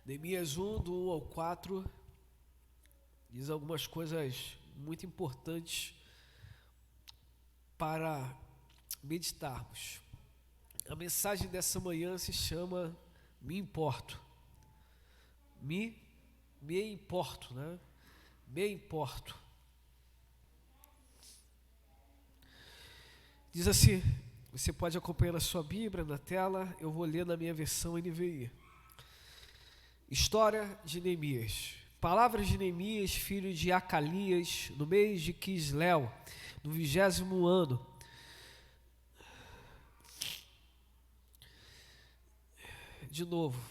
Neemias 1, do 1 ao 4, diz algumas coisas muito importantes para meditarmos. A mensagem dessa manhã se chama Me Importo. Me importo, né? Me importo. Diz assim, você pode acompanhar na sua Bíblia, na tela, eu vou ler na minha versão NVI. História de Neemias. Palavras de Neemias, filho de Acalias, no mês de Quisleu, no 20º ano.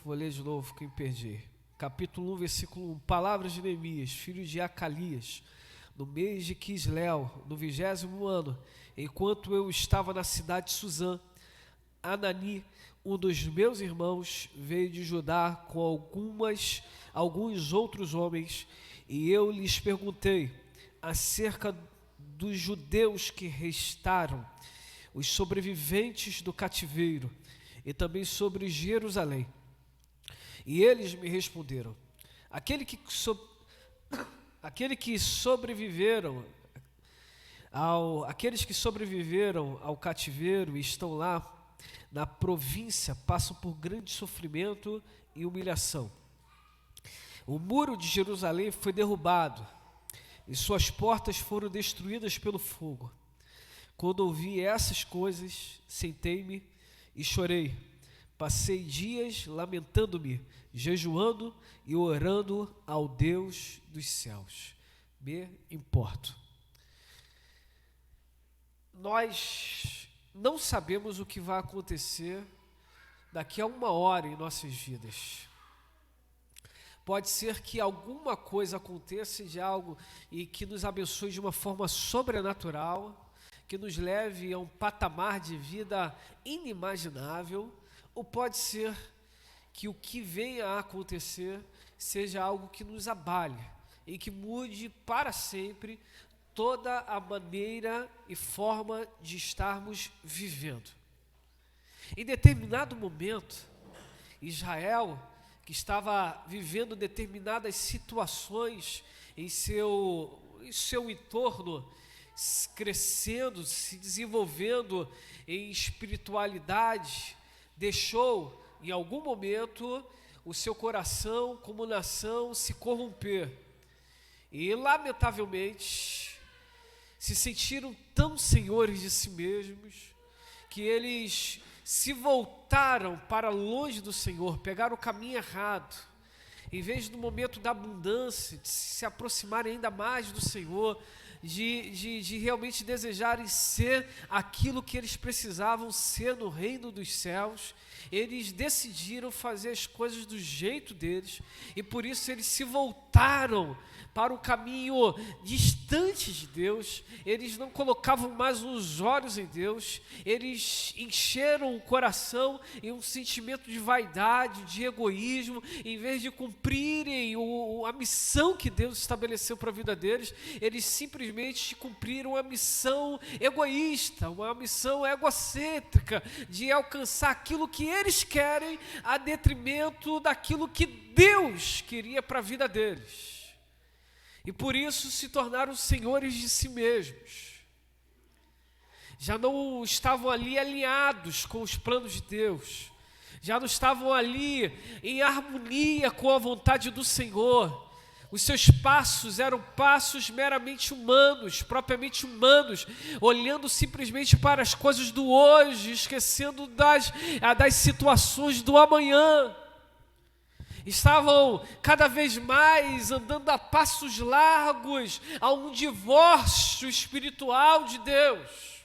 Vou ler de novo que eu perdi. Capítulo 1, versículo 1. Palavras de Neemias, filho de Acalias, no mês de Quisleu, no 20º ano, enquanto eu estava na cidade de Suzã, Anani, um dos meus irmãos, veio de Judá com alguns outros homens, e eu lhes perguntei acerca dos judeus que restaram, os sobreviventes do cativeiro, e também sobre Jerusalém. E eles me responderam: aqueles que sobreviveram ao cativeiro e estão lá na província passam por grande sofrimento e humilhação. O muro de Jerusalém foi derrubado e suas portas foram destruídas pelo fogo. Quando ouvi essas coisas, sentei-me e chorei. Passei dias lamentando-me, jejuando e orando ao Deus dos céus. Me importo. Nós não sabemos o que vai acontecer daqui a 1 hora em nossas vidas. Pode ser que alguma coisa aconteça de algo e que nos abençoe de uma forma sobrenatural, que nos leve a um patamar de vida inimaginável, ou pode ser que o que venha a acontecer seja algo que nos abale e que mude para sempre toda a maneira e forma de estarmos vivendo. Em determinado momento, Israel, que estava vivendo determinadas situações em seu entorno, crescendo, se desenvolvendo em espiritualidade, deixou em algum momento o seu coração como nação se corromper. E lamentavelmente se sentiram tão senhores de si mesmos que eles se voltaram para longe do Senhor, pegaram o caminho errado. Em vez do momento da abundância, de se aproximarem ainda mais do Senhor, de realmente desejarem ser aquilo que eles precisavam ser no reino dos céus, eles decidiram fazer as coisas do jeito deles, e por isso eles se voltaram para o caminho distante de Deus. Eles não colocavam mais os olhos em Deus, eles encheram o coração em um sentimento de vaidade, de egoísmo. Em vez de cumprirem a missão que Deus estabeleceu para a vida deles, eles simplesmente cumpriram a missão egoísta, uma missão egocêntrica, de alcançar aquilo que eles querem a detrimento daquilo que Deus queria para a vida deles. E por isso se tornaram senhores de si mesmos. Já não estavam ali alinhados com os planos de Deus. Já não estavam ali em harmonia com a vontade do Senhor. Os seus passos eram passos meramente humanos, propriamente humanos, olhando simplesmente para as coisas do hoje, esquecendo das situações do amanhã. Estavam cada vez mais andando a passos largos a um divórcio espiritual de Deus.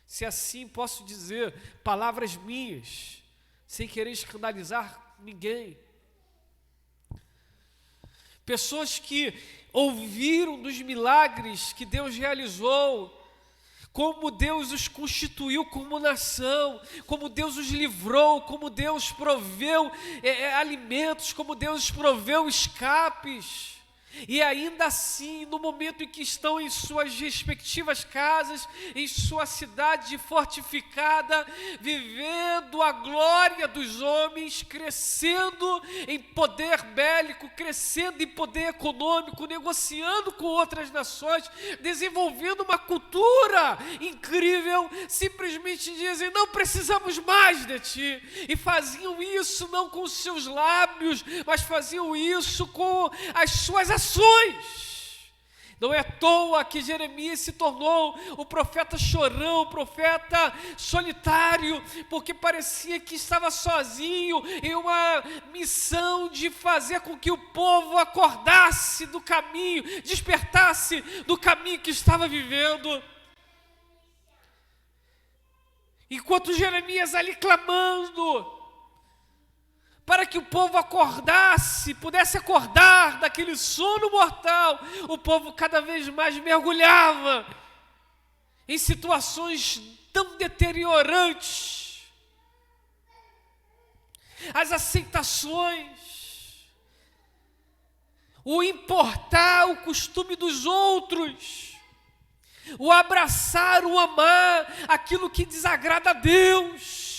Se assim posso dizer, palavras minhas, sem querer escandalizar ninguém. Pessoas que ouviram dos milagres que Deus realizou, como Deus os constituiu como nação, como Deus os livrou, como Deus proveu alimentos, como Deus proveu escapes. E ainda assim, no momento em que estão em suas respectivas casas, em sua cidade fortificada, vivendo a glória dos homens, crescendo em poder bélico, crescendo em poder econômico, negociando com outras nações, desenvolvendo uma cultura incrível, simplesmente dizem: não precisamos mais de ti. E faziam isso não com os seus lábios, mas faziam isso com as suas ações. Não é à toa que Jeremias se tornou o profeta chorão, o profeta solitário, porque parecia que estava sozinho em uma missão de fazer com que o povo acordasse do caminho, despertasse do caminho que estava vivendo. Enquanto Jeremias ali clamando para que o povo acordasse, pudesse acordar daquele sono mortal, o povo cada vez mais mergulhava em situações tão deteriorantes. As aceitações, o importar o costume dos outros, o abraçar, o amar aquilo que desagrada a Deus.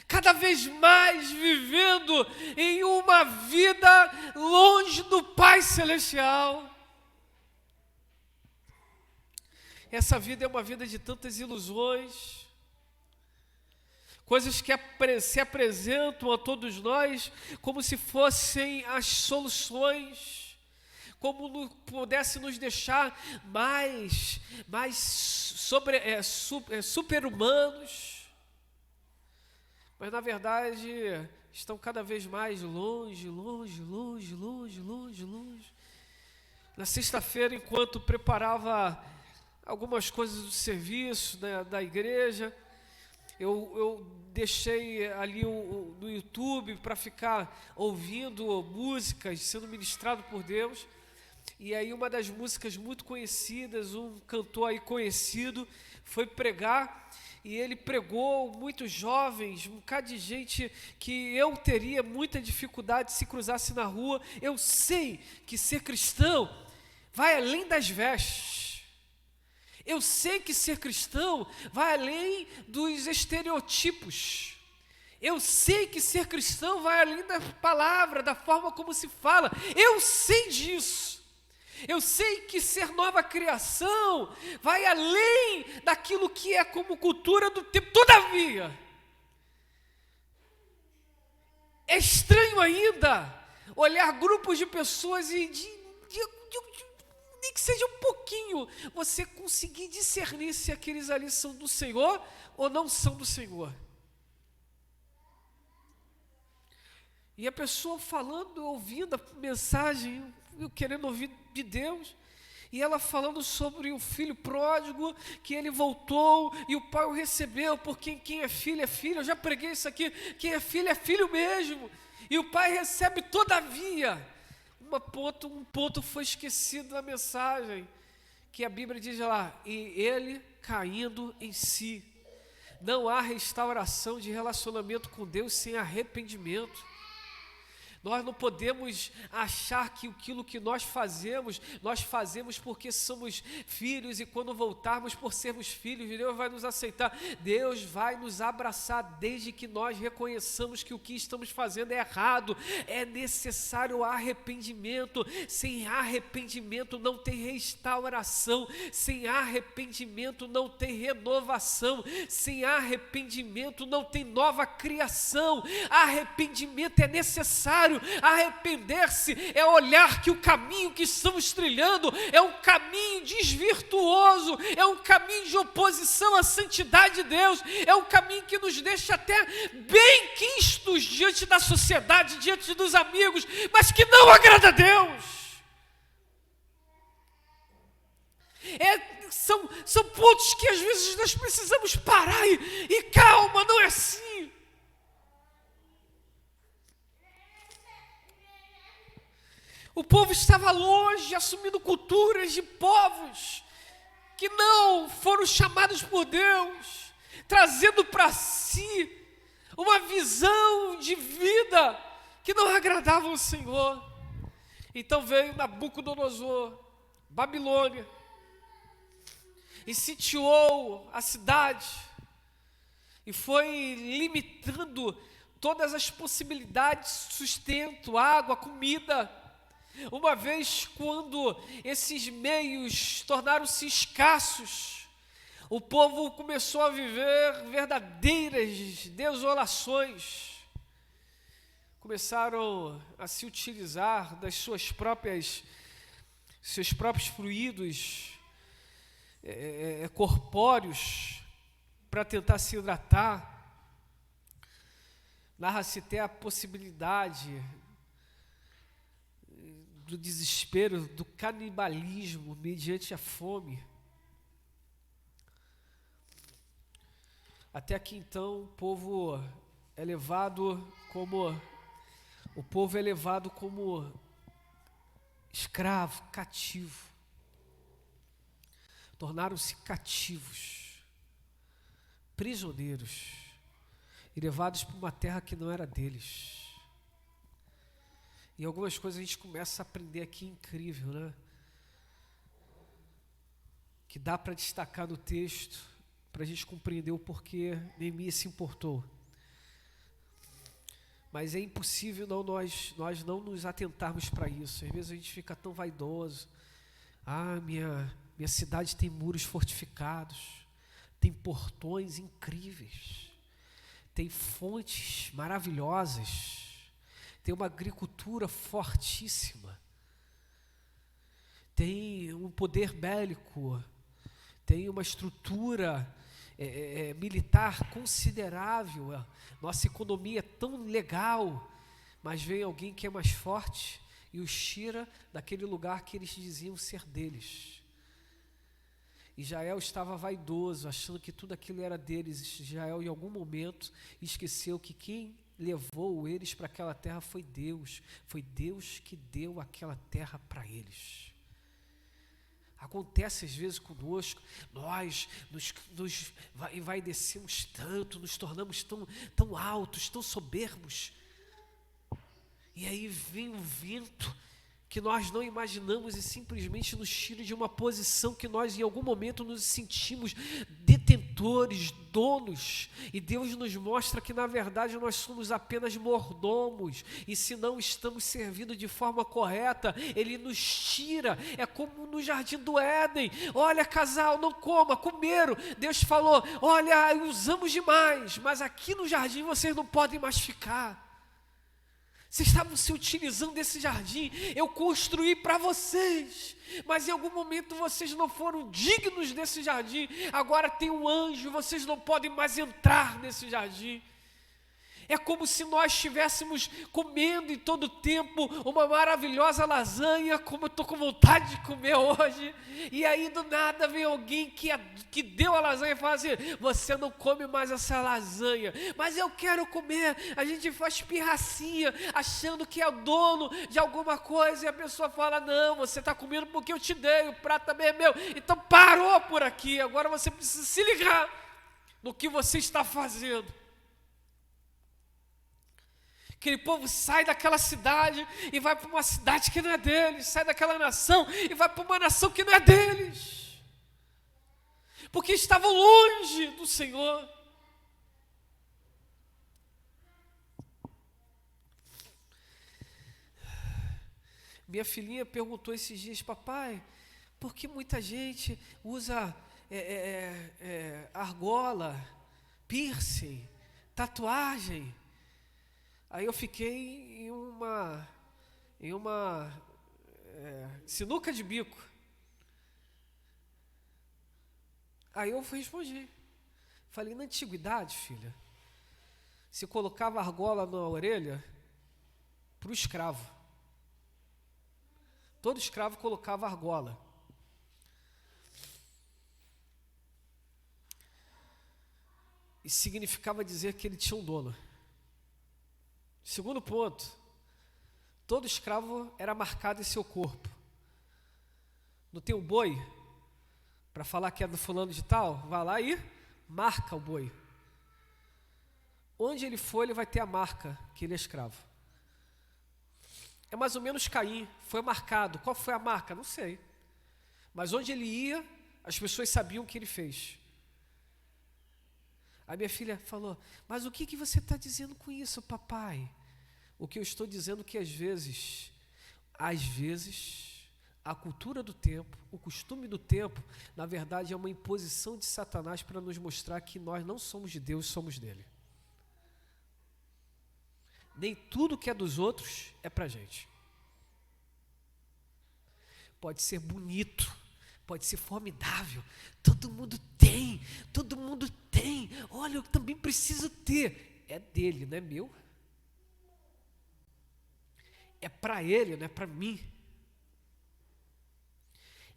Cada vez mais vivendo em uma vida longe do Pai Celestial. Essa vida é uma vida de tantas ilusões, coisas que se apresentam a todos nós como se fossem as soluções, como pudesse nos deixar mais super-humanos. Mas na verdade estão cada vez mais longe. Na sexta-feira, enquanto preparava algumas coisas do serviço da igreja, eu deixei ali no YouTube para ficar ouvindo músicas, sendo ministrado por Deus. E aí uma das músicas muito conhecidas, um cantor aí conhecido, foi pregar. E ele pregou muitos jovens, um bocado de gente que eu teria muita dificuldade se cruzasse na rua. Eu sei que ser cristão vai além das vestes. Eu sei que ser cristão vai além dos estereotipos. Eu sei que ser cristão vai além da palavra, da forma como se fala. Eu sei disso. Eu sei que ser nova criação vai além daquilo que é como cultura do tempo. Todavia, é estranho ainda olhar grupos de pessoas e nem que seja um pouquinho, você conseguir discernir se aqueles ali são do Senhor ou não são do Senhor. E a pessoa falando, ouvindo a mensagem, eu querendo ouvir de Deus, e ela falando sobre o filho pródigo, que ele voltou e o pai o recebeu, porque quem é filho, eu já preguei isso aqui, quem é filho mesmo, e o pai recebe todavia. Um ponto foi esquecido na mensagem, que a Bíblia diz lá: e ele caindo em si. Não há restauração de relacionamento com Deus sem arrependimento. Nós não podemos achar que aquilo que nós fazemos porque somos filhos, e quando voltarmos por sermos filhos, Deus vai nos aceitar. Deus vai nos abraçar desde que nós reconheçamos que o que estamos fazendo é errado. É necessário arrependimento. Sem arrependimento não tem restauração. Sem arrependimento não tem renovação. Sem arrependimento não tem nova criação. Arrependimento é necessário. Arrepender-se é olhar que o caminho que estamos trilhando é um caminho desvirtuoso, é um caminho de oposição à santidade de Deus, é um caminho que nos deixa até bem quistos diante da sociedade, diante dos amigos, mas que não agrada a Deus. São pontos que às vezes nós precisamos parar e calma, não é assim. O povo estava longe, assumindo culturas de povos que não foram chamados por Deus, trazendo para si uma visão de vida que não agradavam ao Senhor. Então veio Nabucodonosor, Babilônia, e sitiou a cidade, e foi limitando todas as possibilidades de sustento, água, comida. Uma vez quando esses meios tornaram-se escassos, o povo começou a viver verdadeiras desolações. Começaram a se utilizar das seus próprios fluidos corpóreos para tentar se hidratar. Narra-se até a possibilidade do desespero, do canibalismo mediante a fome. Até que então o povo é levado como escravo, cativo. Tornaram-se cativos, prisioneiros, e levados para uma terra que não era deles. E algumas coisas a gente começa a aprender aqui incrível, né? Que dá para destacar no texto, para a gente compreender o porquê Neemias se importou. Mas é impossível nós não nos atentarmos para isso. Às vezes a gente fica tão vaidoso. Minha cidade tem muros fortificados, tem portões incríveis, tem fontes maravilhosas, tem uma agricultura fortíssima, tem um poder bélico, tem uma estrutura militar considerável, nossa economia é tão legal, mas vem alguém que é mais forte e os tira daquele lugar que eles diziam ser deles. Israel estava vaidoso, achando que tudo aquilo era deles. Israel, em algum momento, esqueceu que quem levou eles para aquela terra foi Deus. Foi Deus que deu aquela terra para eles. Acontece às vezes conosco, nós nos envaidecemos tanto, nos tornamos tão altos, tão soberbos. E aí vem um vento que nós não imaginamos e simplesmente nos tira de uma posição que nós em algum momento nos sentimos detentores, donos, e Deus nos mostra que na verdade nós somos apenas mordomos, e se não estamos servindo de forma correta, Ele nos tira. É como no jardim do Éden: olha, casal, não coma, comeram, Deus falou, olha, usamos demais, mas aqui no jardim vocês não podem mais ficar. Vocês estavam se utilizando desse jardim, eu construí para vocês, mas em algum momento vocês não foram dignos desse jardim, agora tem um anjo, vocês não podem mais entrar nesse jardim. É como se nós estivéssemos comendo em todo tempo uma maravilhosa lasanha, como eu estou com vontade de comer hoje, e aí do nada vem alguém que deu a lasanha e fala assim: você não come mais essa lasanha, mas eu quero comer. A gente faz pirracinha, achando que é dono de alguma coisa, e a pessoa fala: não, você está comendo porque eu te dei, o prato também é meu. Então parou por aqui, agora você precisa se ligar no que você está fazendo. Aquele povo sai daquela cidade e vai para uma cidade que não é deles, sai daquela nação e vai para uma nação que não é deles, porque estavam longe do Senhor. Minha filhinha perguntou esses dias: papai, por que muita gente usa argola, piercing, tatuagem? Aí eu fiquei em uma sinuca de bico. Aí eu respondi, falei: na antiguidade, filha, se colocava argola na orelha para o escravo. Todo escravo colocava argola. E significava dizer que ele tinha um dono. Segundo ponto, todo escravo era marcado em seu corpo. Não tem um boi, para falar que é do fulano de tal, vai lá e marca o boi. Onde ele for, ele vai ter a marca que ele é escravo. é mais ou menos Caim, foi marcado. Qual foi a marca? Não sei. Mas onde ele ia, as pessoas sabiam o que ele fez. A minha filha falou, mas o que você está dizendo com isso, papai? O que eu estou dizendo é que às vezes, a cultura do tempo, o costume do tempo, na verdade é uma imposição de Satanás para nos mostrar que nós não somos de Deus, somos dele. Nem tudo que é dos outros é para a gente. Pode ser bonito, pode ser formidável, todo mundo tem, olha, eu também preciso ter. É dele, não é meu. É para ele, não é para mim.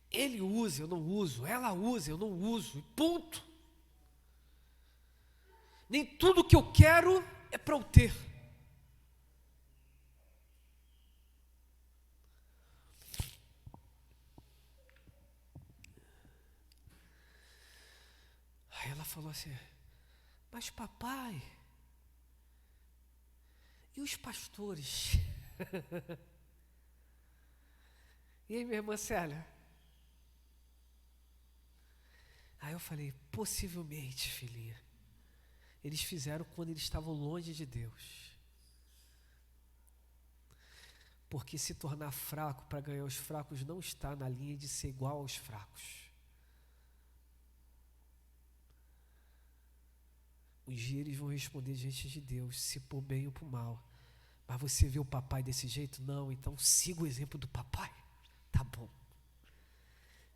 Ele usa, eu não uso, ela usa, eu não uso, ponto. Nem tudo que eu quero é para eu ter. Aí ela falou assim, mas papai, e os pastores? E aí, minha irmã Célia? Aí eu falei, possivelmente, filhinha, eles fizeram quando eles estavam longe de Deus. Porque se tornar fraco para ganhar os fracos não está na linha de ser igual aos fracos. Um dia eles vão responder diante de Deus, se por bem ou por mal. Mas você vê o papai desse jeito? Não, então siga o exemplo do papai. Tá bom.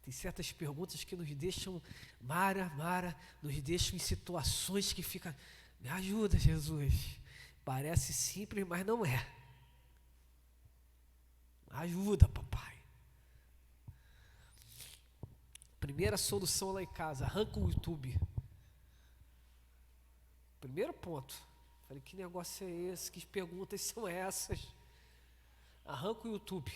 Tem certas perguntas que nos deixam, Mara, nos deixam em situações que fica, me ajuda, Jesus. Parece simples, mas não é. Ajuda, papai. Primeira solução lá em casa, arranca o YouTube. Primeiro ponto. Falei, que negócio é esse? Que perguntas são essas? Arranca o YouTube.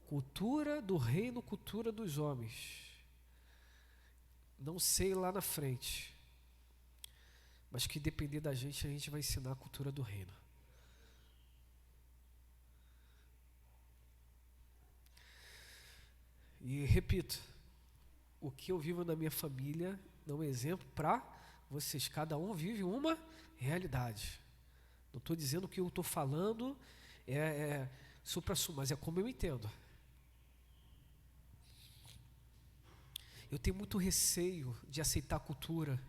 Cultura do reino, cultura dos homens. Não sei lá na frente. Mas que depender da gente, a gente vai ensinar a cultura do reino. E repito, o que eu vivo na minha família não é um exemplo para vocês. Cada um vive uma realidade. Não estou dizendo que eu estou falando supra-sumo, mas é como eu entendo. Eu tenho muito receio de aceitar a cultura.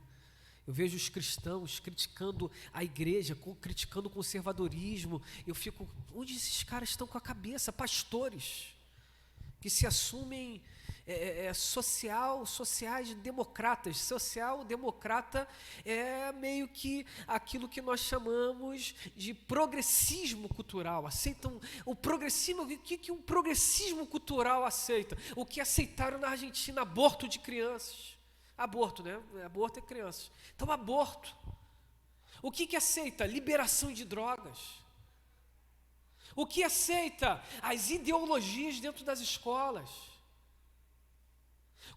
Eu vejo os cristãos criticando a igreja, criticando o conservadorismo. Eu fico, onde esses caras estão com a cabeça? Pastores que se assumem sociais-democratas. Social-democrata é meio que aquilo que nós chamamos de progressismo cultural. Aceitam o progressismo. O que um progressismo cultural aceita? O que aceitaram na Argentina, aborto de crianças. Aborto, né? Aborto é crianças. Então, aborto. O que aceita? Liberação de drogas. O que aceita? As ideologias dentro das escolas.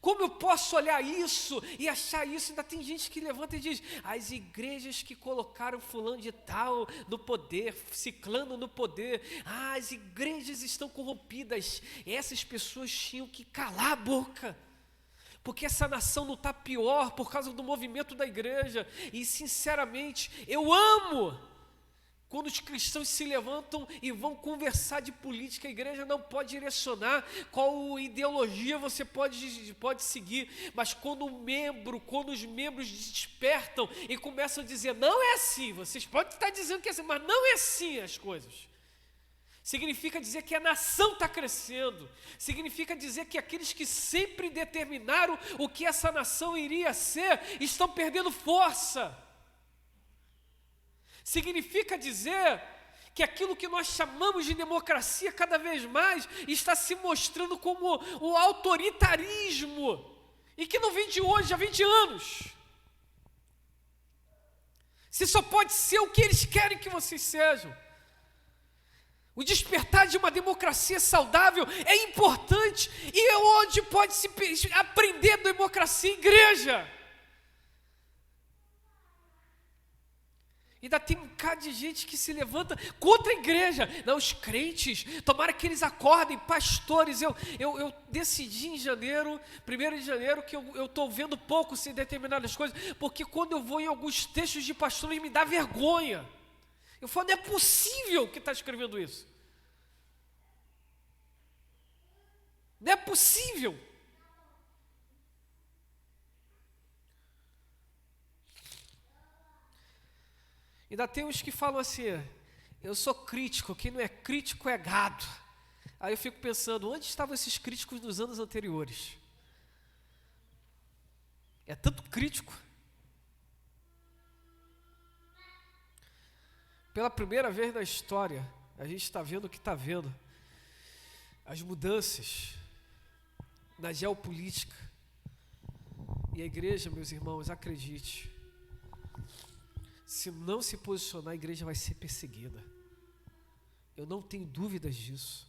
Como eu posso olhar isso e achar isso? Ainda tem gente que levanta e diz, as igrejas que colocaram fulano de tal no poder, ciclano no poder, as igrejas estão corrompidas. Essas pessoas tinham que calar a boca. Porque essa nação não está pior por causa do movimento da igreja. E sinceramente, eu amo quando os cristãos se levantam e vão conversar de política. A igreja não pode direcionar qual ideologia você pode seguir, mas quando os membros despertam e começam a dizer, não é assim, vocês podem estar dizendo que é assim, mas não é assim as coisas. Significa dizer que a nação está crescendo. Significa dizer que aqueles que sempre determinaram o que essa nação iria ser, estão perdendo força. Significa dizer que aquilo que nós chamamos de democracia cada vez mais está se mostrando como o autoritarismo. E que não vem de hoje, já vem de anos. Você só pode ser o que eles querem que vocês sejam. O despertar de uma democracia saudável é importante. E é onde pode se aprender democracia? Igreja. Ainda tem um bocado de gente que se levanta contra a igreja. Não, os crentes, tomara que eles acordem, pastores. Eu decidi em janeiro, 1º de janeiro, que eu estou vendo pouco sem determinadas coisas, porque quando eu vou em alguns textos de pastores me dá vergonha. Eu falo, não é possível que está escrevendo isso. Não é possível. Ainda tem uns que falam assim, eu sou crítico, quem não é crítico é gado. Aí eu fico pensando, onde estavam esses críticos nos anos anteriores? É tanto crítico. Pela primeira vez na história, a gente está vendo o que está vendo. As mudanças na geopolítica. E a igreja, meus irmãos, acredite, se não se posicionar, a igreja vai ser perseguida. Eu não tenho dúvidas disso.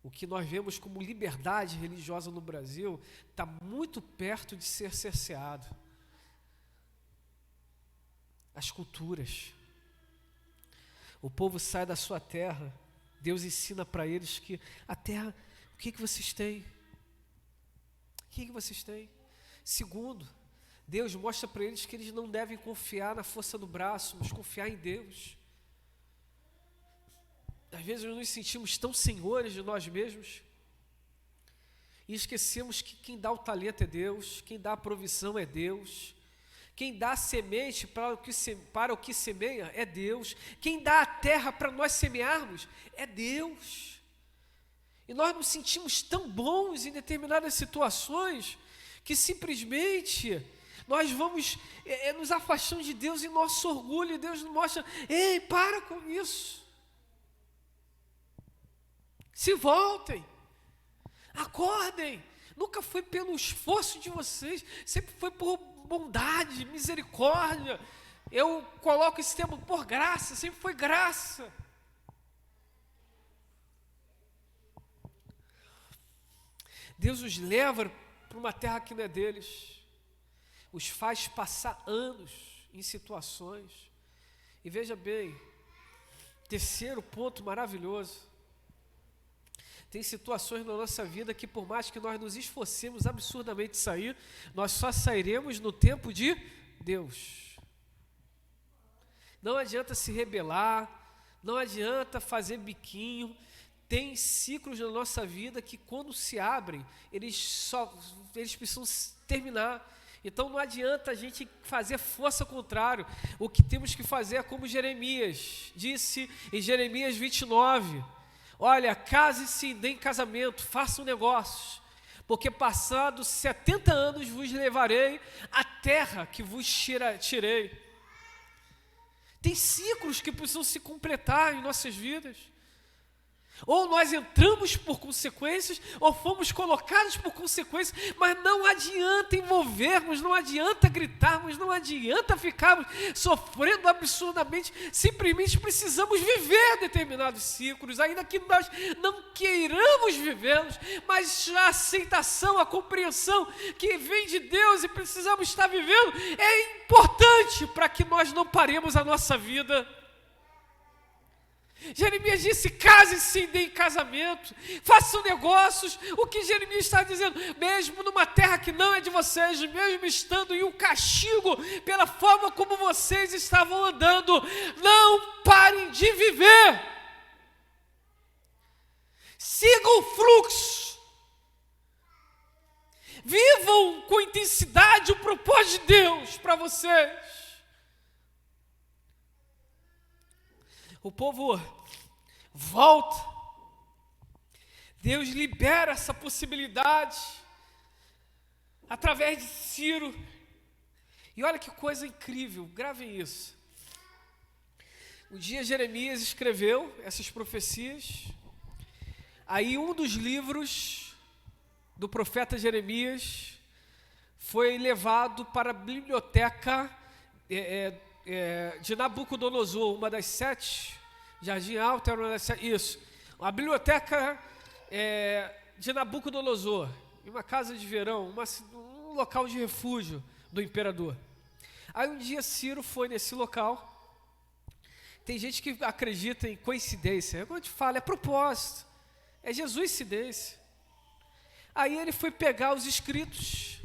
O que nós vemos como liberdade religiosa no Brasil está muito perto de ser cerceado. As culturas. O povo sai da sua terra, Deus ensina para eles que a terra, o que vocês têm? O que vocês têm? Segundo, Deus mostra para eles que eles não devem confiar na força do braço, mas confiar em Deus. Às vezes nós nos sentimos tão senhores de nós mesmos e esquecemos que quem dá o talento é Deus, quem dá a provisão é Deus, quem dá a semente para o que semeia é Deus, quem dá a terra para nós semearmos é Deus. E nós nos sentimos tão bons em determinadas situações que simplesmente nós vamos nos afastando de Deus em nosso orgulho, e Deus nos mostra, ei, para com isso. Se voltem, acordem. Nunca foi pelo esforço de vocês, sempre foi por bondade, misericórdia. Eu coloco esse termo por graça, sempre foi graça. Deus os leva para uma terra que não é deles, os faz passar anos em situações. E veja bem, terceiro ponto maravilhoso, tem situações na nossa vida que por mais que nós nos esforcemos absurdamente sair, nós só sairemos no tempo de Deus. Não adianta se rebelar, não adianta fazer biquinho. Tem ciclos na nossa vida que quando se abrem, eles precisam terminar. Então não adianta a gente fazer força contrária. O que temos que fazer é como Jeremias disse em Jeremias 29. Olha, case-se e dê em casamento, façam negócios, porque passados 70 anos vos levarei à terra que vos tirei. Tem ciclos que precisam se completar em nossas vidas. Ou nós entramos por consequências, ou fomos colocados por consequências, mas não adianta envolvermos, não adianta gritarmos, não adianta ficarmos sofrendo absurdamente, simplesmente precisamos viver determinados ciclos, ainda que nós não queiramos vivê-los, mas a aceitação, a compreensão que vem de Deus e precisamos estar vivendo, é importante para que nós não paremos a nossa vida. Jeremias disse, case-se e dê em casamento, façam negócios. O que Jeremias está dizendo? Mesmo numa terra que não é de vocês, mesmo estando em um castigo pela forma como vocês estavam andando, não parem de viver. Sigam o fluxo. Vivam com intensidade o propósito de Deus para vocês. O povo volta, Deus libera essa possibilidade através de Ciro. E olha que coisa incrível, gravem isso. Um dia Jeremias escreveu essas profecias, aí um dos livros do profeta Jeremias foi levado para a biblioteca de Nabucodonosor, uma das 7, Jardim Alto era uma das 7, isso, a biblioteca de Nabucodonosor, uma casa de verão, um local de refúgio do imperador. Aí um dia Ciro foi nesse local. Tem gente que acredita em coincidência. Quando eu te falo, é propósito. É Jesus-cidência. Aí ele foi pegar os escritos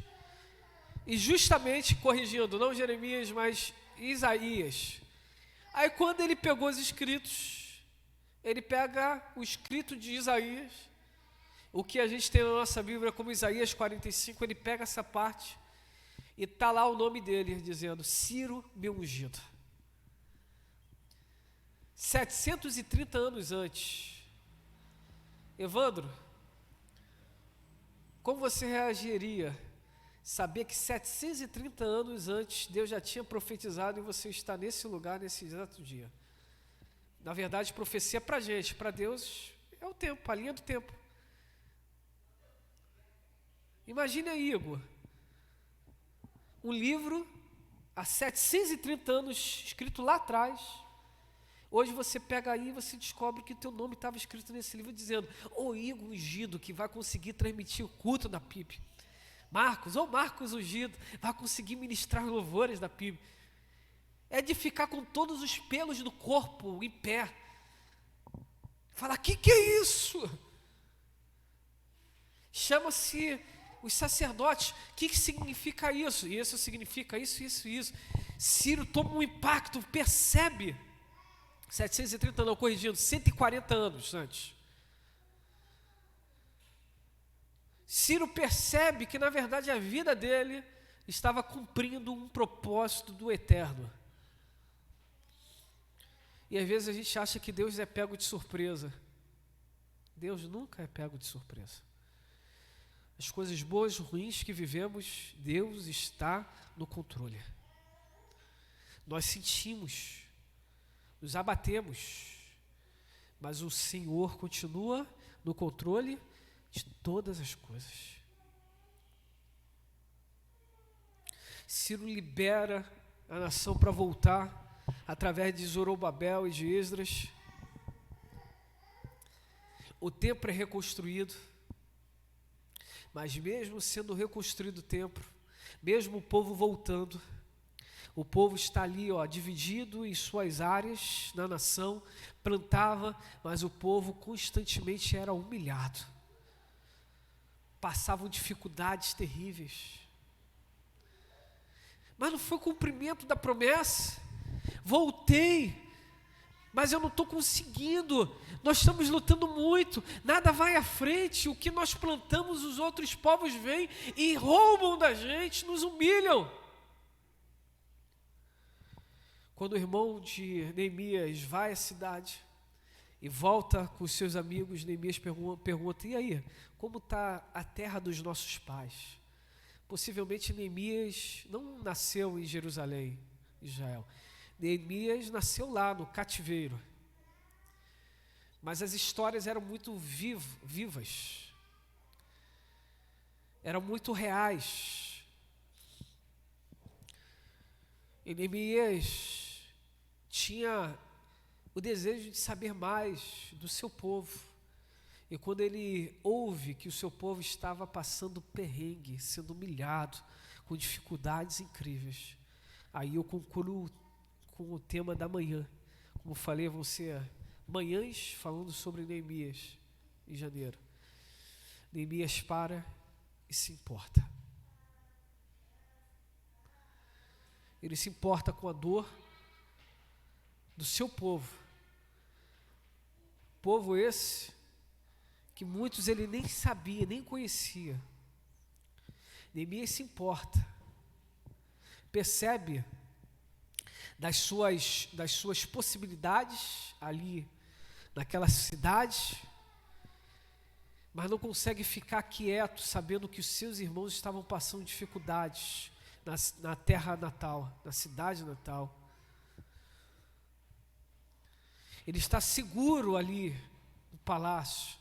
e justamente corrigindo, não Jeremias, mas Isaías. Aí quando ele pegou os escritos, ele pega o escrito de Isaías, o que a gente tem na nossa Bíblia como Isaías 45, ele pega essa parte e está lá o nome dele, dizendo, Ciro meu ungido. 730 anos antes. Evandro, como você reagiria saber que 730 anos antes Deus já tinha profetizado e você está nesse lugar, nesse exato dia? Na verdade, profecia é para a gente, para Deus é o tempo, a linha do tempo. Imagine aí, Igor, um livro há 730 anos, escrito lá atrás. Hoje você pega aí e você descobre que o teu nome estava escrito nesse livro dizendo, Igor ungido, que vai conseguir transmitir o culto da PIB. Marcos ungido, vai conseguir ministrar os louvores da PIB. É de ficar com todos os pelos do corpo em pé. Falar, que é isso? Chama-se os sacerdotes. O que significa isso? Isso significa isso. Ciro toma um impacto, percebe. 730 não, corrigindo, 140 anos antes. Ciro percebe que na verdade a vida dele estava cumprindo um propósito do eterno. E às vezes a gente acha que Deus é pego de surpresa. Deus nunca é pego de surpresa. As coisas boas e ruins que vivemos, Deus está no controle. Nós sentimos, nos abatemos, mas o Senhor continua no controle de todas as coisas. Ciro libera a nação para voltar através de Zorobabel e de Esdras. O templo é reconstruído, mas mesmo sendo reconstruído o templo, mesmo o povo voltando, o povo está ali, dividido em suas áreas na nação, plantava, mas o povo constantemente era humilhado. Passavam dificuldades terríveis. Mas não foi cumprimento da promessa. Voltei, mas eu não estou conseguindo. Nós estamos lutando muito, nada vai à frente. O que nós plantamos, os outros povos vêm e roubam da gente, nos humilham. Quando o irmão de Neemias vai à cidade e volta com os seus amigos, Neemias pergunta, e aí, como está a terra dos nossos pais? Possivelmente Neemias não nasceu em Jerusalém, Israel. Neemias nasceu lá no cativeiro. Mas as histórias eram muito vivas. Eram muito reais. E Neemias tinha o desejo de saber mais do seu povo. E quando ele ouve que o seu povo estava passando perrengue, sendo humilhado, com dificuldades incríveis, aí eu concluo com o tema da manhã. Como falei, vão ser manhãs falando sobre Neemias em janeiro. Neemias para e se importa. Ele se importa com a dor do seu povo. Povo esse que muitos ele nem sabia, nem conhecia. Neemias se importa. Percebe das suas possibilidades ali naquela cidade, mas não consegue ficar quieto sabendo que os seus irmãos estavam passando dificuldades na terra natal, na cidade natal. Ele está seguro ali no palácio,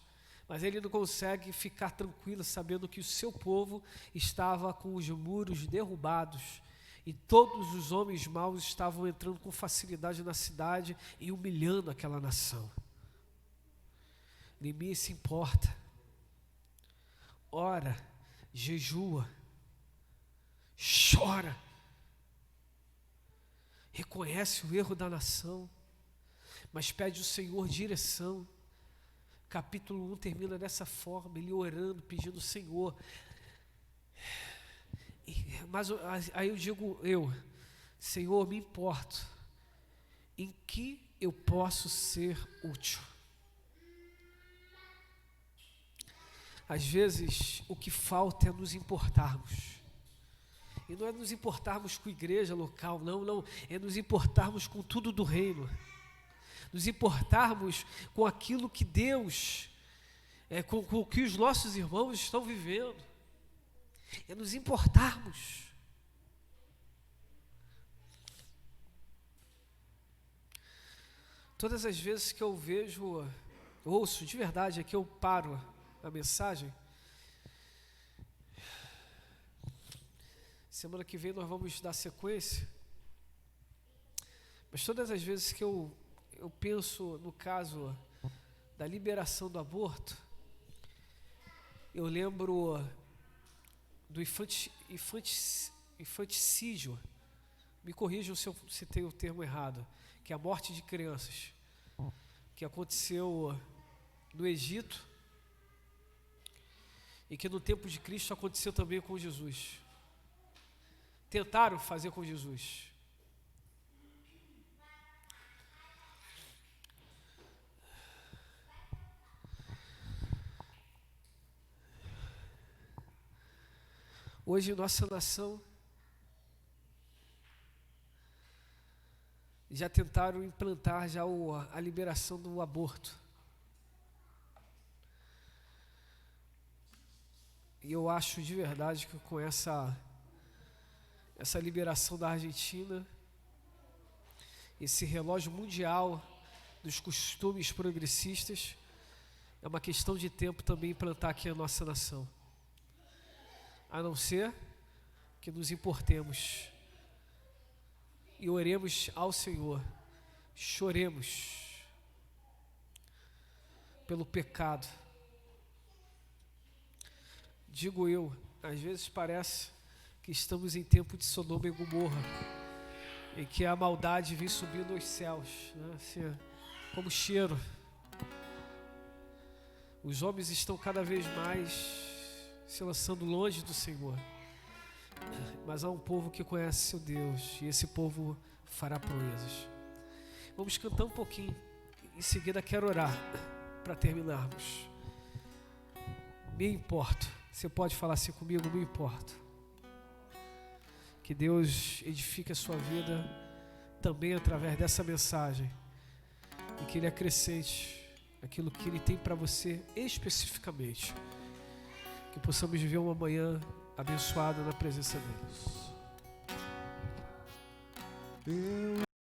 mas ele não consegue ficar tranquilo sabendo que o seu povo estava com os muros derrubados e todos os homens maus estavam entrando com facilidade na cidade e humilhando aquela nação. Neemias se importa, ora, jejua, chora, reconhece o erro da nação, mas pede ao Senhor direção. Capítulo 1 termina dessa forma, ele orando, pedindo ao Senhor. Mas aí eu digo, Senhor, me importo em que eu posso ser útil. Às vezes o que falta é nos importarmos. E não é nos importarmos com a igreja local, não, é nos importarmos com tudo do reino. Nos importarmos com aquilo que Deus, com o que os nossos irmãos estão vivendo. É nos importarmos. Todas as vezes que eu ouço de verdade, é que eu paro a mensagem. Semana que vem nós vamos dar sequência. Mas todas as vezes que eu penso no caso da liberação do aborto, eu lembro do infanticídio. Me corrijam se eu citei o termo errado, que é a morte de crianças, que aconteceu no Egito e que no tempo de Cristo aconteceu também com Jesus. Tentaram fazer com Jesus. Hoje nossa nação já tentaram implantar a liberação do aborto. E eu acho de verdade que com essa liberação da Argentina, esse relógio mundial dos costumes progressistas, é uma questão de tempo também implantar aqui a nossa nação. A não ser que nos importemos e oremos ao Senhor, choremos pelo pecado. Digo eu, às vezes parece que estamos em tempo de Sodoma e Gomorra, em que a maldade vem subindo aos céus, né? Assim, como cheiro. Os homens estão cada vez mais se lançando longe do Senhor, mas há um povo que conhece seu Deus, e esse povo fará proezas. Vamos cantar um pouquinho, em seguida quero orar para terminarmos. Me importo. Você pode falar assim comigo? Me importo. Que Deus edifique a sua vida também através dessa mensagem, e que Ele acrescente aquilo que Ele tem para você especificamente. Que possamos viver uma manhã abençoada na presença deles.